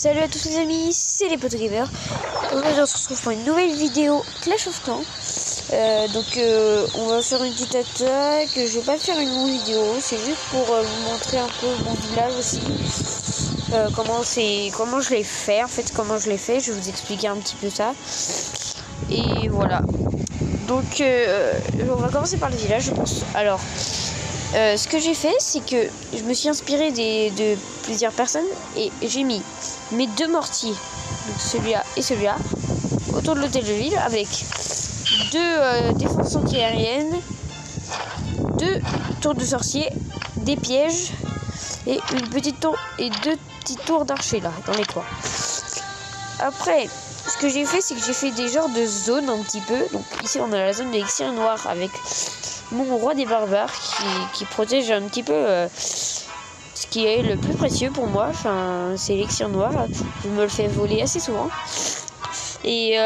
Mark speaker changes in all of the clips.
Speaker 1: Salut à tous les amis, c'est les Potogamers. Aujourd'hui on se retrouve pour une nouvelle vidéo Clash of Clans. On va faire une petite attaque. Je vais pas faire une longue vidéo, c'est juste pour vous montrer un peu mon village aussi. Comment je l'ai fait en fait, je vais vous expliquer un petit peu ça. Et voilà. Donc on va commencer par le village, je pense. Alors ce que j'ai fait, c'est que je me suis inspiré de plusieurs personnes et j'ai mis mes deux mortiers, donc celui-là et celui-là, autour de l'hôtel de ville avec deux défenses anti-aériennes, deux tours de sorciers, des pièges et une petite tour et deux petites tours d'archers là dans les coins. Après, ce que j'ai fait, c'est que j'ai fait des genres de zones un petit peu. Donc ici on a la zone d'élixir noir avec mon roi des barbares qui protège un petit peu ce qui est le plus précieux pour moi. Enfin, c'est l'élixir noir. Je me le fais voler assez souvent. Et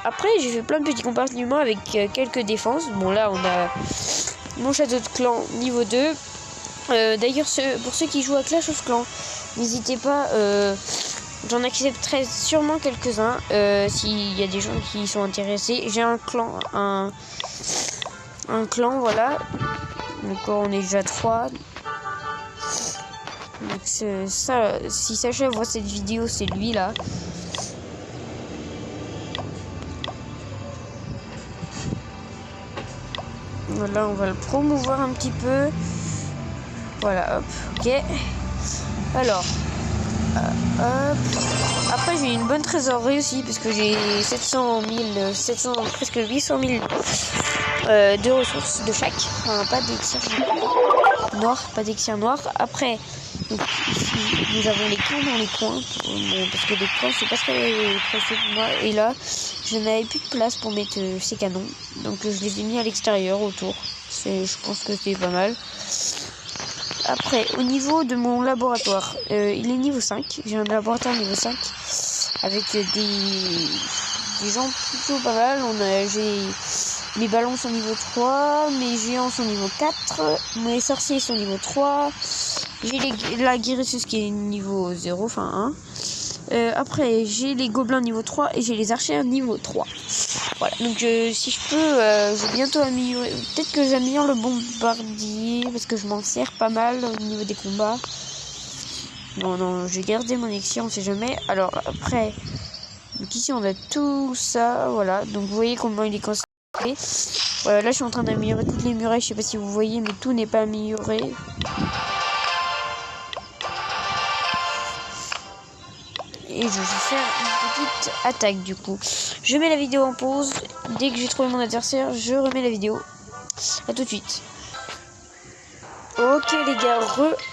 Speaker 1: après, j'ai fait plein de petits compartiments avec quelques défenses. Bon, là, on a mon château de clan niveau 2. D'ailleurs, pour ceux qui jouent à Clash of Clans, n'hésitez pas... j'en accepterai sûrement quelques-uns s'il y a des gens qui sont intéressés. J'ai un clan, un clan, voilà. Donc on est déjà 3. Donc ça, si Sacha voit cette vidéo, c'est lui là. Voilà, on va le promouvoir un petit peu. Voilà, hop, ok. Alors, hop. Après j'ai une bonne trésorerie aussi parce que j'ai 700 000, presque 800 000 de ressources de chaque. Enfin, pas d'élixir noir, Après, donc, ici, nous avons les camps dans les coins. Parce que les camps, c'est pas très précieux pour moi. Et là, je n'avais plus de place pour mettre ces canons. Donc je les ai mis à l'extérieur autour. Je pense que c'est pas mal. Après, au niveau de mon laboratoire, il est niveau 5. J'ai un laboratoire niveau 5 avec des gens plutôt pas mal. Mes ballons sont niveau 3, mes géants sont niveau 4, mes sorciers sont niveau 3, j'ai la guérisseuse qui est niveau 0, enfin 1. Après, j'ai les gobelins niveau 3 et j'ai les archers niveau 3. Voilà, donc si je peux, je vais bientôt améliorer. Peut-être que j'améliore le bombardier parce que je m'en sers pas mal au niveau des combats. Non, j'ai gardé mon élixir, on sait jamais. Alors après, donc ici on a tout ça, voilà. Donc vous voyez comment il est construit. Là je suis en train d'améliorer toutes les murailles, je sais pas si vous voyez, mais tout n'est pas amélioré. Et je vais faire une petite attaque du coup. Je mets la vidéo en pause. Dès que j'ai trouvé mon adversaire, je remets la vidéo. A tout de suite. Ok les gars,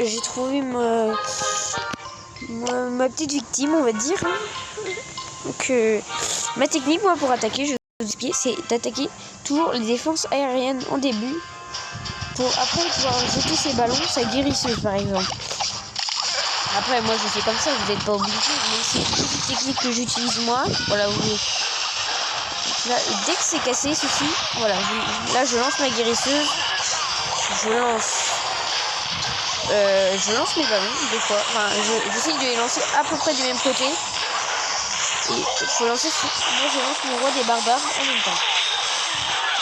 Speaker 1: j'ai trouvé ma petite victime, on va dire. Donc ma technique moi pour attaquer, je vais vous expliquer, c'est d'attaquer toujours les défenses aériennes en début. Pour après pouvoir jeter ses ballons, sa guérisseuse par exemple. Après, moi je fais comme ça, vous n'êtes pas obligé, mais c'est une petite technique que j'utilise moi. Voilà, vous voyez. Là, dès que c'est cassé, ceci, voilà, là je lance ma guérisseuse, je lance mes ballons des fois. Enfin, j'essaie de les lancer à peu près du même côté. Et moi je lance mon roi des barbares en même temps.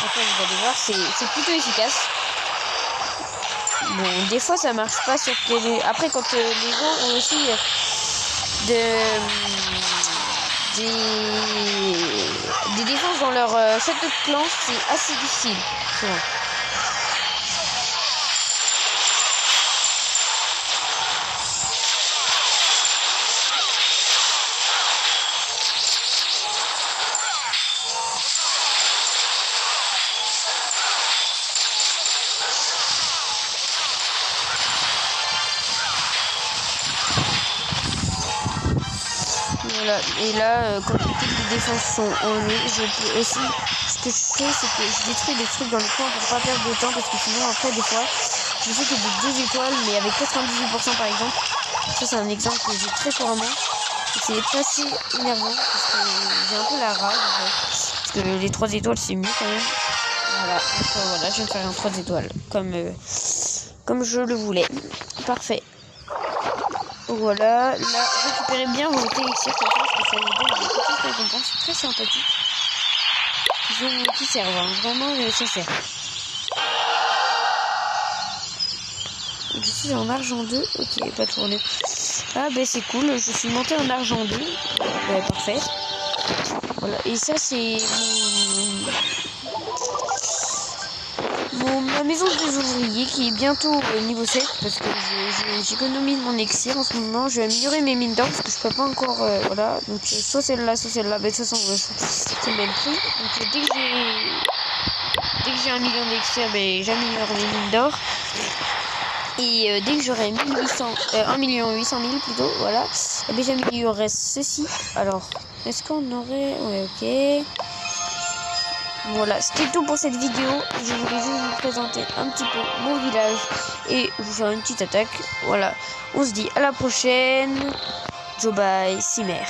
Speaker 1: Après, vous allez voir, c'est plutôt efficace. Bon, des fois ça marche pas sur télé. Après, quand les gens ont aussi des défenses dans leur château de clan, c'est assez difficile souvent. Voilà. Et là, quand toutes les défenses sont enlevées, je peux aussi... Ce que je fais, c'est que je détruis des trucs dans le coin pour pas perdre de temps, parce que sinon, après, des fois, je sais que des 2 étoiles, mais avec 98% par exemple. Ça, c'est un exemple que j'ai très couramment. C'est assez énervant, parce que j'ai un peu la rage, en fait. Parce que les 3 étoiles, c'est mieux quand même. Voilà. Donc, voilà, je vais me faire un 3 étoiles, comme je le voulais. Parfait. Voilà, là, récupérez bien vos élixirs comme ça, parce que ça vous donne des petites récompenses très sympathiques qui servent, hein. Vraiment, ça sert. Je suis en argent 2, ok, pas tourné. Ah ben c'est cool, je suis monté en argent 2, parfait. Voilà, et ça c'est ma maison des ouvriers qui est bientôt niveau 7 parce que j'économise mon elixir en ce moment. Je vais améliorer mes mines d'or parce que je peux pas encore, voilà, donc soit celle-là, mais de toute façon c'est le même prix. Donc dès que j'ai 1 million d'elixir, ben, j'améliore mes mines d'or. Et dès que j'aurai 1 800 000 plutôt, voilà, et bien j'améliorerai ceci. Alors, est-ce qu'on aurait... Ouais, ok. Voilà, c'était tout pour cette vidéo. Je voulais juste vous présenter un petit peu mon village et vous faire une petite attaque. Voilà, on se dit à la prochaine. Joe bye, Cimer.